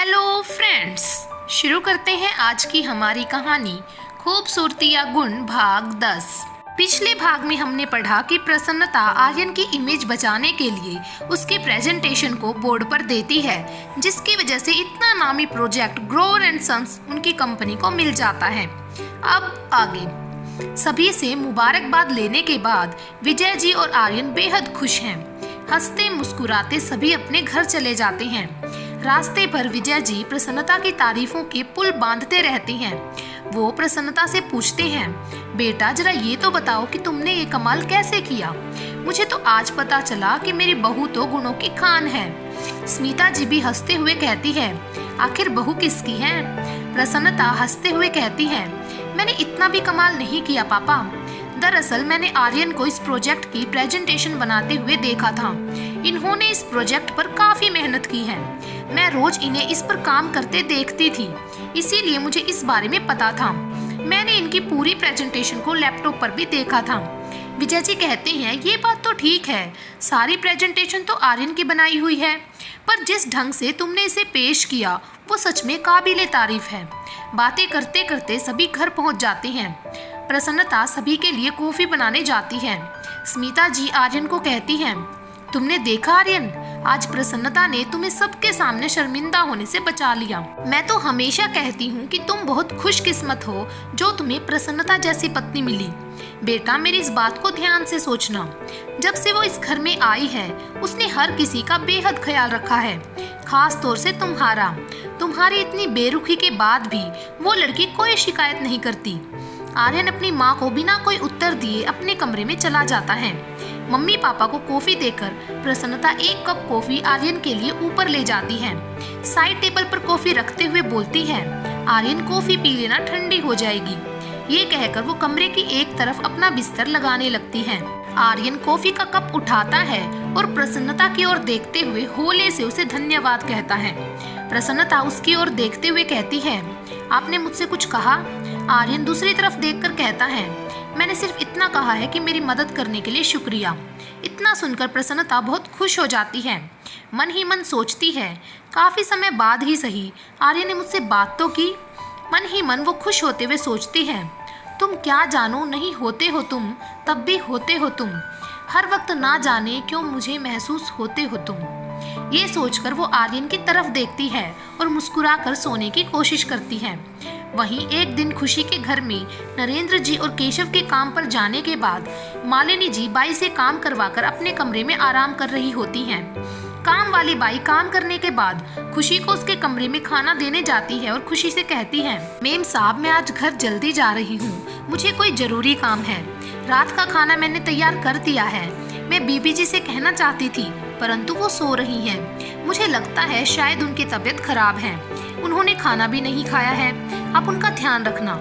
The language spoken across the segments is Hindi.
हेलो फ्रेंड्स, शुरू करते हैं आज की हमारी कहानी खूबसूरती या गुण भाग 10। पिछले भाग में हमने पढ़ा कि प्रसन्नता आर्यन की इमेज बचाने के लिए उसके प्रेजेंटेशन को बोर्ड पर देती है, जिसकी वजह से इतना नामी प्रोजेक्ट ग्रोवर एंड सन्स उनकी कंपनी को मिल जाता है। अब आगे सभी से मुबारकबाद लेने के बाद विजय जी और आर्यन बेहद खुश हैं। हंसते मुस्कुराते सभी अपने घर चले जाते हैं। रास्ते भर विजय जी प्रसन्नता की तारीफों के पुल बांधते रहते हैं। वो प्रसन्नता से पूछते हैं, बेटा जरा ये तो बताओ कि तुमने ये कमाल कैसे किया। मुझे तो आज पता चला कि मेरी बहू तो गुणों की खान है। स्मिता जी भी हंसते हुए कहती है, आखिर बहू किसकी है। प्रसन्नता हंसते हुए कहती है, मैंने इतना भी कमाल नहीं किया पापा। दरअसल मैंने आर्यन को इस प्रोजेक्ट की प्रेजेंटेशन बनाते हुए देखा था। इन्होंने इस प्रोजेक्ट पर काफी मेहनत की है। मैं रोज इन्हें इस पर काम करते देखती थी, इसीलिए मुझे इस बारे में पता था। मैंने इनकी पूरी प्रेजेंटेशन को लैपटॉप पर भी देखा था। विजय जी कहते हैं, ये बात तो ठीक है, सारी प्रेजेंटेशन तो आर्यन की बनाई हुई है, पर जिस ढंग से तुमने इसे पेश किया वो सच में काबिले तारीफ है। बातें करते करते सभी घर पहुंच जाते हैं। प्रसन्नता सभी के लिए कॉफी बनाने जाती है। स्मिता जी आर्यन को कहती हैं, तुमने देखा आर्यन, आज प्रसन्नता ने तुम्हें सबके सामने शर्मिंदा होने से बचा लिया। मैं तो हमेशा कहती हूँ कि तुम बहुत खुशकिस्मत हो जो तुम्हें प्रसन्नता जैसी पत्नी मिली। बेटा मेरी इस बात को ध्यान से सोचना, जब से वो इस घर में आई है उसने हर किसी का बेहद ख्याल रखा है, खास तौर से तुम्हारा। तुम्हारी इतनी बेरुखी के बाद भी वो लड़की कोई शिकायत नहीं करती। आर्यन अपनी माँ को बिना कोई उत्तर दिए अपने कमरे में चला जाता है। मम्मी पापा को कॉफी देकर प्रसन्नता एक कप कॉफी आर्यन के लिए ऊपर ले जाती है। साइड टेबल पर कॉफी रखते हुए बोलती है, आर्यन कॉफी पी लेना, ठंडी हो जाएगी। ये कहकर वो कमरे की एक तरफ अपना बिस्तर लगाने लगती है। आर्यन कॉफी का कप उठाता है और प्रसन्नता की ओर देखते हुए होले से उसे धन्यवाद कहता है। प्रसन्नता उसकी ओर देखते हुए कहती है, आपने मुझसे कुछ कहा। आर्यन दूसरी तरफ देखकर कहता है, मैंने सिर्फ इतना कहा है कि मेरी मदद करने के लिए शुक्रिया। इतना सुनकर प्रसन्नता बहुत खुश हो जाती है। मन ही मन सोचती है, काफी समय बाद ही सही आर्यन ने मुझसे बात तो की। मन ही मन वो खुश होते हुए सोचती है, तुम क्या जानो, नहीं होते हो तुम, तब भी होते हो तुम। हर वक्त ना जाने क्यों मुझे महसूस होते हो तुम। ये सोचकर वो आर्यन की तरफ देखती है और मुस्कुराकर सोने की कोशिश करती है। वहीं एक दिन खुशी के घर में नरेंद्र जी और केशव के काम पर जाने के बाद मालिनी जी बाई से काम करवाकर अपने कमरे में आराम कर रही होती हैं। काम वाली बाई काम करने के बाद खुशी को उसके कमरे में खाना देने जाती है और खुशी से कहती है, मेम साहब मैं आज घर जल्दी जा रही हूँ, मुझे कोई जरूरी काम है। रात का खाना मैंने तैयार कर दिया है। मैं बीबी जी से कहना चाहती थी परंतु वो सो रही हैं। मुझे लगता है शायद उनकी तबीयत खराब है, उन्होंने खाना भी नहीं खाया है, आप उनका ध्यान रखना।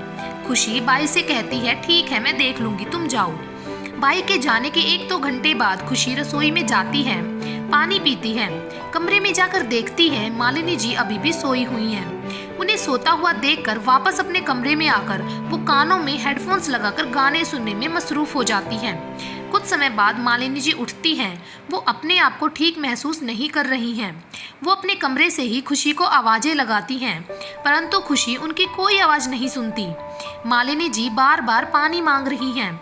खुशी बाई से कहती है, ठीक है मैं देख लूंगी, तुम जाओ। बाई के जाने के 1-2 घंटे बाद खुशी रसोई में जाती है, पानी पीती है। कमरे में जाकर देखती है मालिनी जी अभी भी सोई हुई हैं। उन्हें सोता हुआ देखकर वापस अपने कमरे में आकर वो कानों में हेडफोन्स लगाकर गाने सुनने में मसरूफ हो जाती हैं। कुछ समय बाद मालिनी जी उठती हैं। वो अपने आप को ठीक महसूस नहीं कर रही हैं। वो अपने कमरे से ही खुशी को आवाजें लगाती हैं, परंतु खुशी उनकी कोई आवाज नहीं सुनती। मालिनी जी बार बार पानी मांग रही हैं।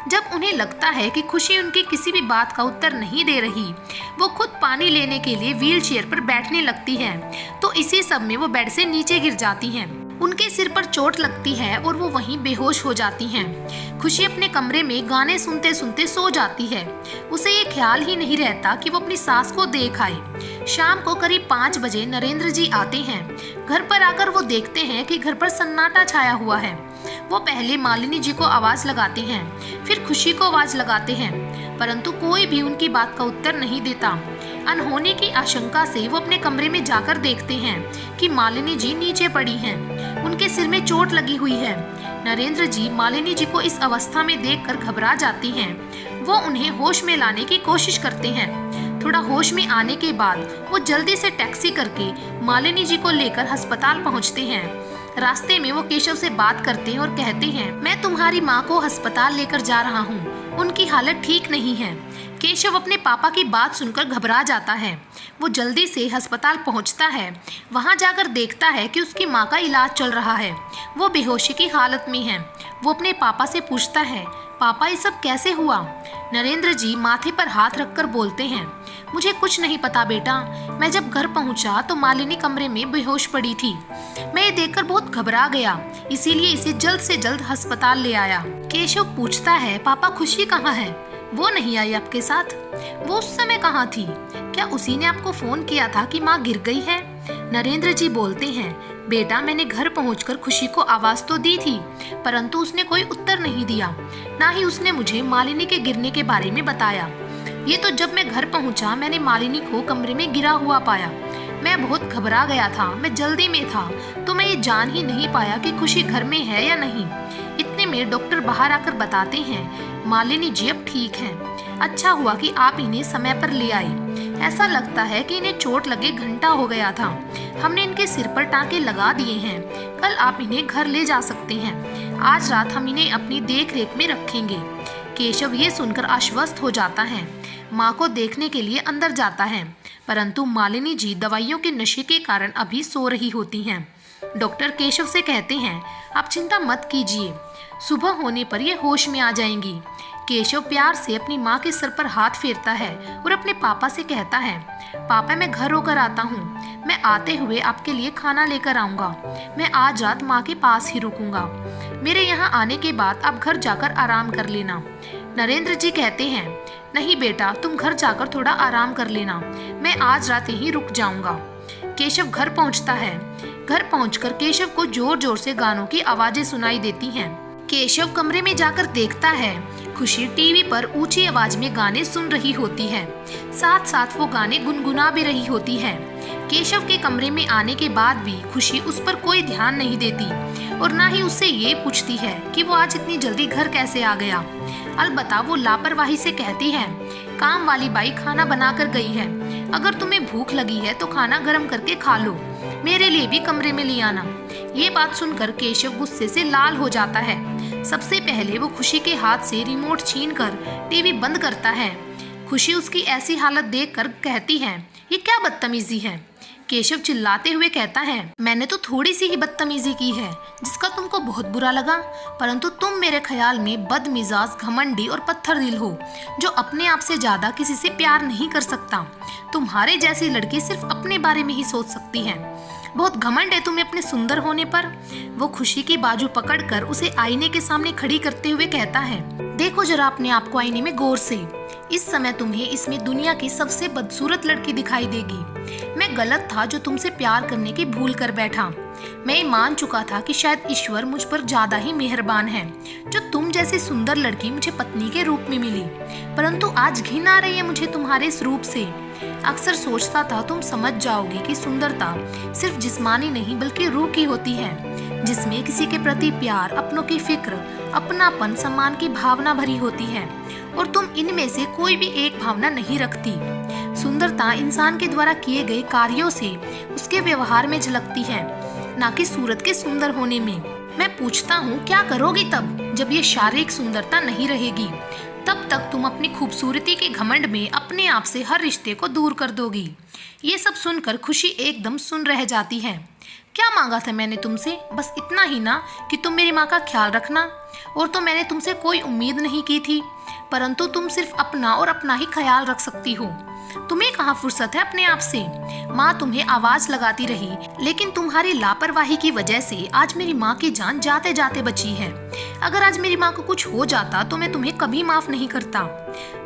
जब उन्हें लगता है कि खुशी उनकी किसी भी बात का उत्तर नहीं दे रही, वो खुद पानी लेने के लिए व्हील चेयर पर बैठने लगती हैं। तो इसी सब में वो बेड से नीचे गिर जाती हैं। उनके सिर पर चोट लगती है और वो वहीं बेहोश हो जाती हैं। खुशी अपने कमरे में गाने सुनते सुनते सो जाती है। उसे ये ख्याल ही नहीं रहता कि वो अपनी सास को देख आए। शाम को करीब 5 बजे नरेंद्र जी आते हैं। घर पर आकर वो देखते हैं कि घर पर सन्नाटा छाया हुआ है। वो पहले मालिनी जी को आवाज लगाते हैं, फिर खुशी को आवाज लगाते हैं, परंतु कोई भी उनकी बात का उत्तर नहीं देता। अनहोनी की आशंका से वो अपने कमरे में जाकर देखते हैं कि मालिनी जी नीचे पड़ी हैं। उनके सिर में चोट लगी हुई है। नरेंद्र जी मालिनी जी को इस अवस्था में देखकर घबरा जाती हैं। वो उन्हें होश में लाने की कोशिश करते हैं। थोड़ा होश में आने के बाद वो जल्दी से टैक्सी करके मालिनी जी को लेकर अस्पताल पहुंचते हैं। रास्ते में वो केशव से बात करते हैं और कहते हैं, मैं तुम्हारी माँ को अस्पताल लेकर जा रहा हूँ, उनकी हालत ठीक नहीं है। केशव अपने पापा की बात सुनकर घबरा जाता है। वो जल्दी से अस्पताल पहुंचता है। वहां जाकर देखता है कि उसकी माँ का इलाज चल रहा है। वो बेहोशी की हालत में है। वो अपने पापा से पूछता है, पापा ये सब कैसे हुआ? नरेंद्र जी माथे पर हाथ रखकर बोलते हैं, मुझे कुछ नहीं पता बेटा। मैं जब घर पहुंचा तो मालिनी कमरे में बेहोश पड़ी थी। मैं ये देखकर बहुत घबरा गया, इसीलिए इसे जल्द से जल्द अस्पताल ले आया। केशव पूछता है, पापा खुशी कहाँ है? वो नहीं आई आपके साथ? वो उस समय कहाँ थी? क्या उसी ने आपको फोन किया था कि माँ गिर गई है? नरेंद्र जी बोलते हैं, बेटा मैंने घर पहुंचकर खुशी को आवाज तो दी थी, परंतु उसने कोई उत्तर नहीं दिया। ना ही उसने मुझे मालिनी के गिरने के बारे में बताया। ये तो जब मैं घर पहुंचा मैंने मालिनी को कमरे में गिरा हुआ पाया। मैं बहुत घबरा गया था, मैं जल्दी में था, तो मैं ये जान ही नहीं पाया कि खुशी घर में है या नहीं। इतने में डॉक्टर बाहर आकर बताते हैं, मालिनी जी अब ठीक हैं। अच्छा हुआ कि आप इन्हें समय पर ले आई। ऐसा लगता है कि इन्हें चोट लगे घंटा हो गया था। हमने इनके सिर पर टाँके लगा दिए हैं। कल आप इन्हें घर ले जा सकते हैं। आज रात हम इन्हें अपनी देख रेख में रखेंगे। केशव ये सुनकर आश्वस्त हो जाता है। माँ को देखने के लिए अंदर जाता है, परंतु मालिनी जी दवाइयों के नशे के कारण अभी सो रही होती हैं। डॉक्टर केशव से कहते हैं, आप चिंता मत कीजिए, सुबह होने पर ये होश में आ जाएंगी। केशव प्यार से अपनी माँ के सर पर हाथ फेरता है और अपने पापा से कहता है, पापा मैं घर होकर आता हूँ। मैं आते हुए आपके लिए खाना लेकर आऊँगा। मैं आज रात माँ के पास ही रुकूंगा। मेरे यहाँ आने के बाद आप घर जाकर आराम कर लेना। नरेंद्र जी कहते हैं, नहीं बेटा तुम घर जाकर थोड़ा आराम कर लेना, मैं आज रात यहीं रुक जाऊंगा। केशव घर पहुंचता है। घर पहुंचकर केशव को जोर जोर से गानों की आवाजें सुनाई देती हैं। केशव कमरे में जाकर देखता है, खुशी टीवी पर ऊंची आवाज में गाने सुन रही होती है, साथ साथ वो गाने गुनगुना भी रही होती है। केशव के कमरे में आने के बाद भी खुशी उस पर कोई ध्यान नहीं देती और ना ही उससे ये पूछती है कि वो आज इतनी जल्दी घर कैसे आ गया। अलबत्ता वो लापरवाही से कहती है, काम वाली बाई खाना बना कर गई है, अगर तुम्हें भूख लगी है तो खाना गर्म करके खा लो, मेरे लिए भी कमरे में ले आना। ये बात सुनकर केशव गुस्से से लाल हो जाता है। सबसे पहले वो खुशी के हाथ से रिमोट छीनकर टीवी बंद करता है। खुशी उसकी ऐसी हालत देखकर कहती है, ये क्या बदतमीजी है? केशव चिल्लाते हुए कहता है, मैंने तो थोड़ी सी ही बदतमीजी की है जिसका तुमको बहुत बुरा लगा, परंतु तुम मेरे ख्याल में बदमिजाज, घमंडी और पत्थर दिल हो, जो अपने आप से ज्यादा किसी से प्यार नहीं कर सकता। तुम्हारे जैसी लड़की सिर्फ अपने बारे में ही सोच सकती है। बहुत घमंड है तुम्हें अपने सुंदर होने पर। वो खुशी की बाजू पकड़कर उसे आईने के सामने खड़ी करते हुए कहता है, देखो जरा अपने आप को आईने में गौर से। इस समय तुम्हें इसमें दुनिया की सबसे बदसूरत लड़की दिखाई देगी। मैं गलत था जो तुमसे प्यार करने की भूल कर बैठा। मैं मान चुका था कि शायद ईश्वर मुझ पर ज्यादा ही मेहरबान है जो तुम जैसी सुंदर लड़की मुझे पत्नी के रूप में मिली, परंतु आज घिन आ रही है मुझे तुम्हारे इस रूप से। अक्सर सोचता था तुम समझ जाओगी कि सुंदरता सिर्फ जिस्मानी नहीं बल्कि रूह की होती है, जिसमें किसी के प्रति प्यार, अपनों की फिक्र, अपनापन, सम्मान की भावना भरी होती है, और तुम इनमें से कोई भी एक भावना नहीं रखती। सुंदरता इंसान के द्वारा किए गए कार्यों से उसके व्यवहार में झलकती है, ना कि सूरत के सुंदर होने में। मैं पूछता हूँ क्या करोगी तब जब ये शारीरिक सुंदरता नहीं रहेगी? तब तक तुम अपनी खूबसूरती के घमंड में अपने आप से हर रिश्ते को दूर कर दोगी। ये सब सुनकर खुशी एकदम सुन रह जाती है। क्या मांगा था मैंने तुमसे? बस इतना ही ना कि तुम मेरी माँ का ख्याल रखना, और तो मैंने तुमसे कोई उम्मीद नहीं की थी, परंतु तुम सिर्फ अपना और अपना ही ख्याल रख सकती हो। तुम्हें कहाँ फुर्सत है अपने आप से? माँ तुम्हें आवाज लगाती रही, लेकिन तुम्हारी लापरवाही की वजह से आज मेरी माँ की जान जाते जाते बची है। अगर आज मेरी माँ को कुछ हो जाता तो मैं तुम्हें कभी माफ नहीं करता।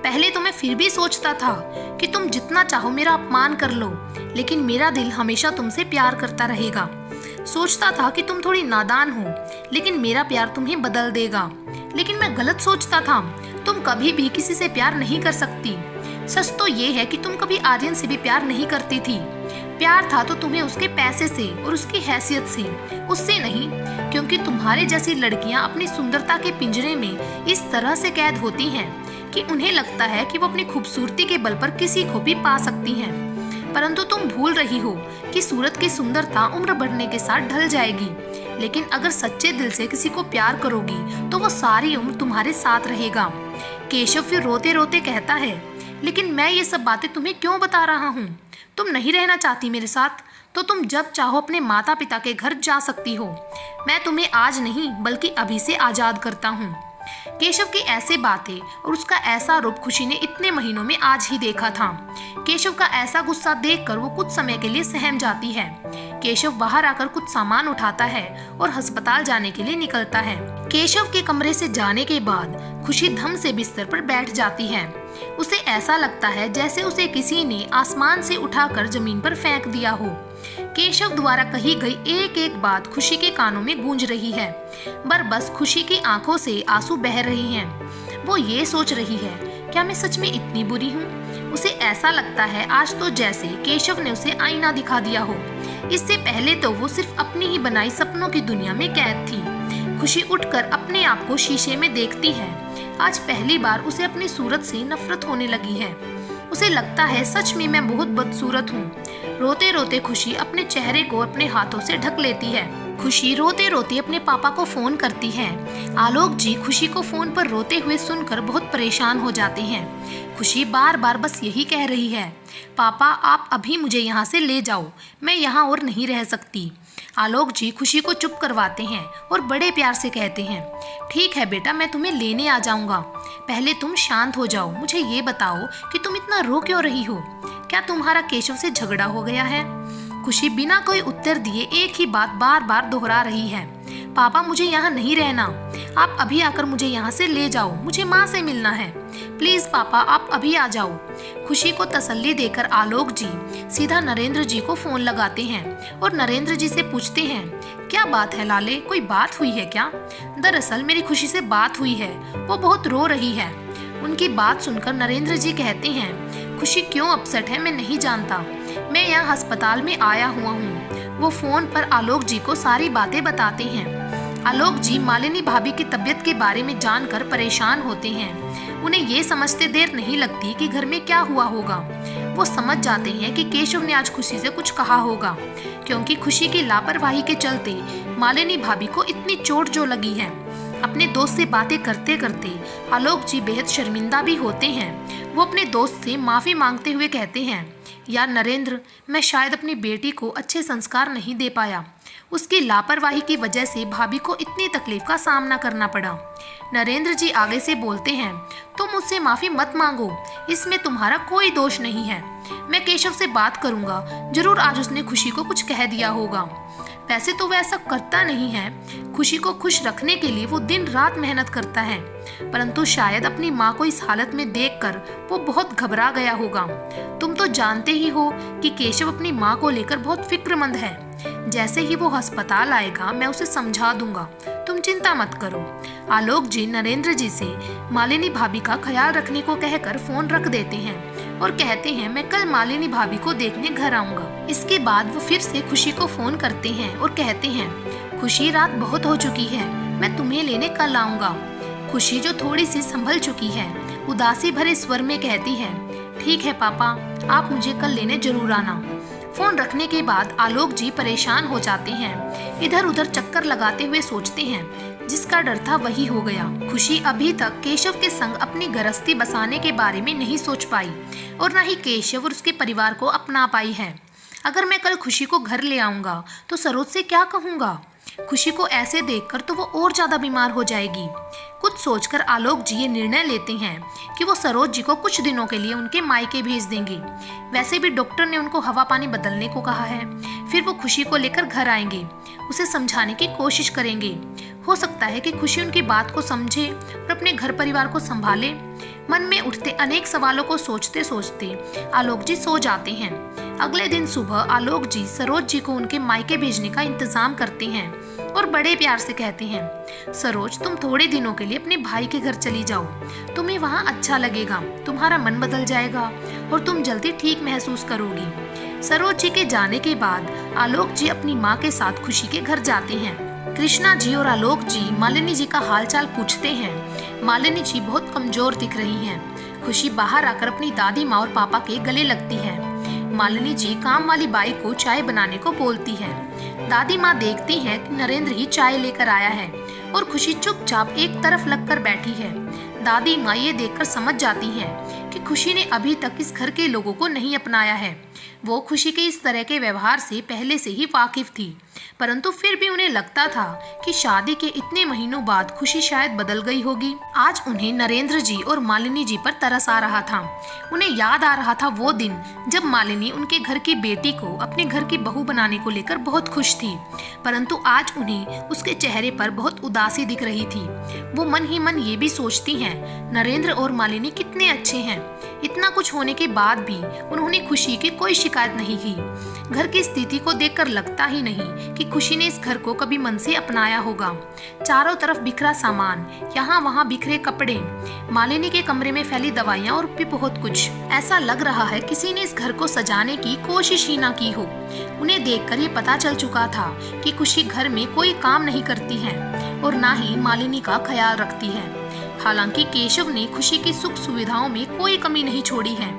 पहले तो मैं फिर भी सोचता था कि तुम जितना चाहो मेरा अपमान कर लो, लेकिन मेरा दिल हमेशा तुमसे प्यार करता रहेगा। सोचता था कि तुम थोड़ी नादान हो, लेकिन मेरा प्यार तुम्हें बदल देगा, लेकिन मैं गलत सोचता था। तुम कभी भी किसी से प्यार नहीं कर सकती। सच तो ये है कि तुम कभी आर्यन से भी प्यार नहीं करती थी। प्यार था तो तुम्हें उसके पैसे से और उसकी हैसियत से, उससे नहीं, क्योंकि तुम्हारे जैसी लड़कियां अपनी सुंदरता के पिंजरे में इस तरह से कैद होती हैं कि उन्हें लगता है कि वो अपनी खूबसूरती के बल पर किसी को भी पा सकती हैं। परंतु तुम भूल रही हो कि सूरत की सुंदरता उम्र बढ़ने के साथ ढल जाएगी, लेकिन अगर सच्चे दिल से किसी को प्यार करोगी तो वो सारी उम्र तुम्हारे साथ रहेगा। केशव फिर रोते रोते कहता है, लेकिन मैं ये सब बातें तुम्हें क्यों बता रहा हूँ? तुम नहीं रहना चाहती मेरे साथ तो तुम जब चाहो अपने माता पिता के घर जा सकती हो। मैं तुम्हें आज नहीं बल्कि अभी से आज़ाद करता हूँ। केशव की ऐसे बातें और उसका ऐसा रूप खुशी ने इतने महीनों में आज ही देखा था। केशव का ऐसा गुस्सा देखकर वो कुछ समय के लिए सहम जाती है। केशव बाहर आकर कुछ सामान उठाता है और अस्पताल जाने के लिए निकलता है। केशव के कमरे से जाने के बाद खुशी धम से बिस्तर पर बैठ जाती है। उसे ऐसा लगता है जैसे उसे किसी ने आसमान से उठाकर जमीन पर फेंक दिया हो। केशव द्वारा कही गई एक एक बात खुशी के कानों में गूंज रही है। बस खुशी की आंखों से आंसू बह रहे हैं। वो ये सोच रही है, क्या मैं सच में इतनी बुरी हूँ? उसे ऐसा लगता है आज तो जैसे केशव ने उसे आईना दिखा दिया हो। इससे पहले तो वो सिर्फ अपनी ही बनाई सपनों की दुनिया में कैद थी। खुशी उठकर अपने आप को शीशे में देखती है। आज पहली बार उसे अपनी सूरत से नफरत होने लगी है। उसे लगता है सच में मैं बहुत बदसूरत हूँ। रोते रोते खुशी अपने चेहरे को अपने हाथों से ढक लेती है। खुशी रोते रोते अपने पापा को फोन करती है। आलोक जी खुशी को फोन पर रोते हुए सुनकर बहुत परेशान हो जाते हैं। खुशी बार बार बस यही कह रही है, पापा आप अभी मुझे यहाँ से ले जाओ, मैं यहाँ और नहीं रह सकती। आलोक जी खुशी को चुप करवाते हैं और बड़े प्यार से कहते हैं, ठीक है बेटा मैं तुम्हें लेने आ जाऊंगा। पहले तुम शांत हो जाओ। मुझे ये बताओ कि तुम इतना रो क्यों रही हो? क्या तुम्हारा केशव से झगड़ा हो गया है? खुशी बिना कोई उत्तर दिए एक ही बात बार बार दोहरा रही है, पापा मुझे यहाँ नहीं रहना, आप अभी आकर मुझे यहाँ से ले जाओ, मुझे माँ से मिलना है, प्लीज पापा आप अभी आ जाओ। खुशी को तसल्ली देकर आलोक जी सीधा नरेंद्र जी को फोन लगाते हैं और नरेंद्र जी से पूछते हैं, क्या बात है लाले, कोई बात हुई है क्या? दरअसल मेरी खुशी से बात हुई है, वो बहुत रो रही है। उनकी बात सुनकर नरेंद्र जी कहते हैं, खुशी क्यों अपसेट है मैं नहीं जानता, मैं यहाँ अस्पताल में आया हुआ हूँ। वो फोन पर आलोक जी को सारी बातें बताते हैं। आलोक जी मालिनी भाभी की तबीयत के बारे में जानकर परेशान होते हैं। उन्हें ये समझते देर नहीं लगती कि घर में क्या हुआ होगा। वो समझ जाते हैं कि केशव ने आज खुशी से कुछ कहा होगा, क्योंकि खुशी की लापरवाही के चलते मालिनी भाभी को इतनी चोट जो लगी है। अपने दोस्त से बातें करते करते आलोक जी बेहद शर्मिंदा भी होते हैं। वो अपने दोस्त से माफ़ी मांगते हुए कहते हैं, यार नरेंद्र, मैं शायद अपनी बेटी को अच्छे संस्कार नहीं दे पाया। उसकी लापरवाही की वजह से भाभी को इतनी तकलीफ का सामना करना पड़ा। नरेंद्र जी आगे से बोलते हैं, तुम मुझसे माफ़ी मत मांगो, इसमें तुम्हारा कोई दोष नहीं है। मैं केशव से बात करूंगा, जरूर आज उसने खुशी को कुछ कह दिया होगा। वैसे तो वह ऐसा करता नहीं है, खुशी को खुश रखने के लिए वो दिन रात मेहनत करता है, परंतु शायद अपनी माँ को इस हालत में देखकर वो बहुत घबरा गया होगा। तुम तो जानते ही हो कि केशव अपनी माँ को लेकर बहुत फिक्रमंद है। जैसे ही वो अस्पताल आएगा मैं उसे समझा दूंगा, तुम चिंता मत करो। आलोक जी नरेंद्र जी से मालिनी भाभी का ख्याल रखने को कहकर फोन रख देते हैं और कहते हैं, मैं कल मालिनी भाभी को देखने घर आऊंगा। इसके बाद वो फिर से खुशी को फोन करते हैं और कहते हैं, खुशी रात बहुत हो चुकी है, मैं तुम्हें लेने कल आऊंगा। खुशी जो थोड़ी सी संभल चुकी है उदासी भरे स्वर में कहती है, ठीक है पापा, आप मुझे कल लेने जरूर आना। फोन रखने के बाद आलोक जी परेशान हो जाते हैं। इधर उधर चक्कर लगाते हुए सोचते हैं, जिसका डर था वही हो गया। खुशी अभी तक केशव के संग अपनी गृहस्थी बसाने के बारे में नहीं सोच पाई और न ही केशव और उसके परिवार को अपना पाई है। अगर मैं कल खुशी को घर ले आऊंगा तो सरोज से क्या कहूँगा? खुशी को ऐसे देखकर तो वो और ज्यादा बीमार हो जाएगी। कुछ सोचकर आलोक जी ये निर्णय लेते हैं कि वो सरोज जी को कुछ दिनों के लिए उनके मायके भेज देंगे। वैसे भी डॉक्टर ने उनको हवा पानी बदलने को कहा है। फिर वो खुशी को लेकर घर आएंगे, उसे समझाने की कोशिश करेंगे। हो सकता है कि खुशी उनकी बात को समझे और अपने घर परिवार को संभाले। मन में उठते अनेक सवालों को सोचते सोचते आलोक जी सो जाते हैं। अगले दिन सुबह आलोक जी सरोज जी को उनके मायके भेजने का इंतजाम करते हैं और बड़े प्यार से कहते हैं, सरोज तुम थोड़े दिनों के लिए अपने भाई के घर चली जाओ, तुम्हें वहाँ अच्छा लगेगा, तुम्हारा मन बदल जाएगा और तुम जल्दी ठीक महसूस करोगी। सरोज जी के जाने के बाद आलोक जी अपनी माँ के साथ खुशी के घर जाते हैं। कृष्णा जी और आलोक जी मालिनी जी का हालचाल पूछते हैं। मालिनी जी बहुत कमजोर दिख रही हैं। खुशी बाहर आकर अपनी दादी माँ और पापा के गले लगती है। मालिनी जी काम वाली बाई को चाय बनाने को बोलती है। दादी माँ देखती है कि नरेंद्र ही चाय लेकर आया है और खुशी चुपचाप एक तरफ लगकर बैठी है। दादी माँ ये देखकर समझ जाती हैं कि खुशी ने अभी तक इस घर के लोगों को नहीं अपनाया है। वो खुशी के इस तरह के व्यवहार से पहले से ही वाकिफ थी, परंतु फिर भी उन्हें लगता था कि शादी के इतने महीनों बाद खुशी शायद बदल गई होगी। आज उन्हें नरेंद्र जी और मालिनी जी पर तरस आ रहा था। उन्हें याद आ रहा था वो दिन जब मालिनी उनके घर की बेटी को अपने घर की बहू बनाने को लेकर बहुत खुश थी, परंतु आज उन्हें उसके चेहरे पर बहुत उदासी दिख रही थी। वो मन ही मन ये भी सोचती हैं, नरेंद्र और मालिनी कितने अच्छे हैं। इतना कुछ होने के बाद भी उन्होंने खुशी की कोई शिकायत नहीं की। घर की स्थिति को देखकर लगता ही नहीं कि खुशी ने इस घर को कभी मन से अपनाया होगा। चारों तरफ बिखरा सामान, यहाँ वहाँ बिखरे कपड़े, मालिनी के कमरे में फैली दवाइयाँ और भी बहुत कुछ। ऐसा लग रहा है किसी ने इस घर को सजाने की कोशिश ही ना की हो। उन्हें देखकर ये पता चल चुका था कि खुशी घर में कोई काम नहीं करती है और ना ही मालिनी का ख्याल रखती है। हालांकि केशव ने खुशी की सुख सुविधाओं में कोई कमी नहीं छोड़ी है।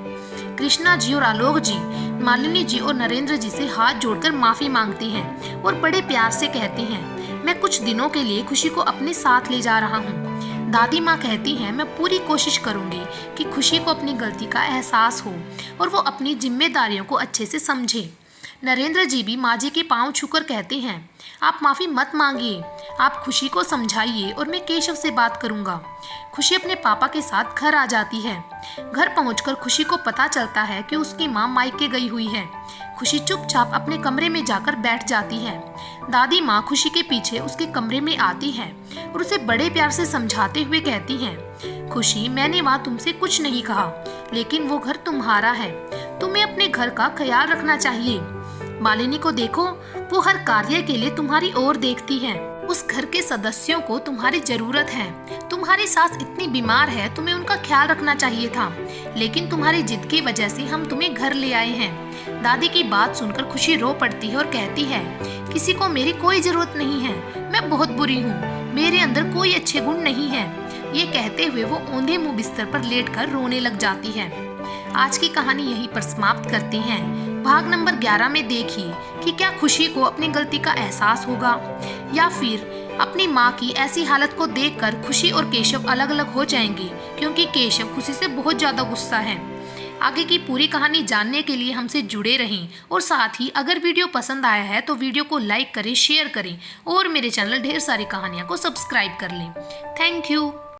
कृष्णा जी और आलोक जी मालिनी जी और नरेंद्र जी से हाथ जोड़कर माफी मांगती हैं और बड़े प्यार से कहती हैं, मैं कुछ दिनों के लिए खुशी को अपने साथ ले जा रहा हूँ। दादी माँ कहती हैं, मैं पूरी कोशिश करूँगी कि खुशी को अपनी गलती का एहसास हो और वो अपनी जिम्मेदारियों को अच्छे से समझे। नरेंद्र जी भी माँ जी के पाँव छूकर कहते हैं, आप माफ़ी मत मांगिए, आप खुशी को समझाइए और मैं केशव से बात करूँगा। खुशी अपने पापा के साथ घर आ जाती है। घर पहुंचकर खुशी को पता चलता है कि उसकी माँ मायके गई हुई है। खुशी चुपचाप अपने कमरे में जाकर बैठ जाती है। दादी माँ खुशी के पीछे उसके कमरे में आती है और उसे बड़े प्यार से समझाते हुए कहती हैं, खुशी, मैंने वहाँ तुमसे कुछ नहीं कहा, लेकिन वो घर तुम्हारा है, तुम्हें अपने घर का ख्याल रखना चाहिए। मालिनी को देखो, वो हर कार्य के लिए तुम्हारी ओर देखती है। उस घर के सदस्यों को तुम्हारी जरूरत है। तुम्हारी सास इतनी बीमार है, तुम्हें उनका ख्याल रखना चाहिए था, लेकिन तुम्हारी जिद की वजह से हम तुम्हें घर ले आए हैं। दादी की बात सुनकर खुशी रो पड़ती है और कहती है, किसी को मेरी कोई जरूरत नहीं है, मैं बहुत बुरी हूँ, मेरे अंदर कोई अच्छे गुण नहीं है। ये कहते हुए वो औंधे मुंह बिस्तर पर लेटकर रोने लग जाती है। आज की कहानी यहीं पर समाप्त करती हैं। भाग नंबर 11 में देखिए कि क्या खुशी को अपनी गलती का एहसास होगा या फिर अपनी माँ की ऐसी हालत को देखकर खुशी और केशव अलग अलग हो जाएंगे, क्योंकि केशव खुशी से बहुत ज्यादा गुस्सा है। आगे की पूरी कहानी जानने के लिए हमसे जुड़े रहें और साथ ही अगर वीडियो पसंद आया है तो वीडियो को लाइक करें, शेयर करें और मेरे चैनल ढेर सारी कहानियाँ को सब्सक्राइब कर लें। Thank you.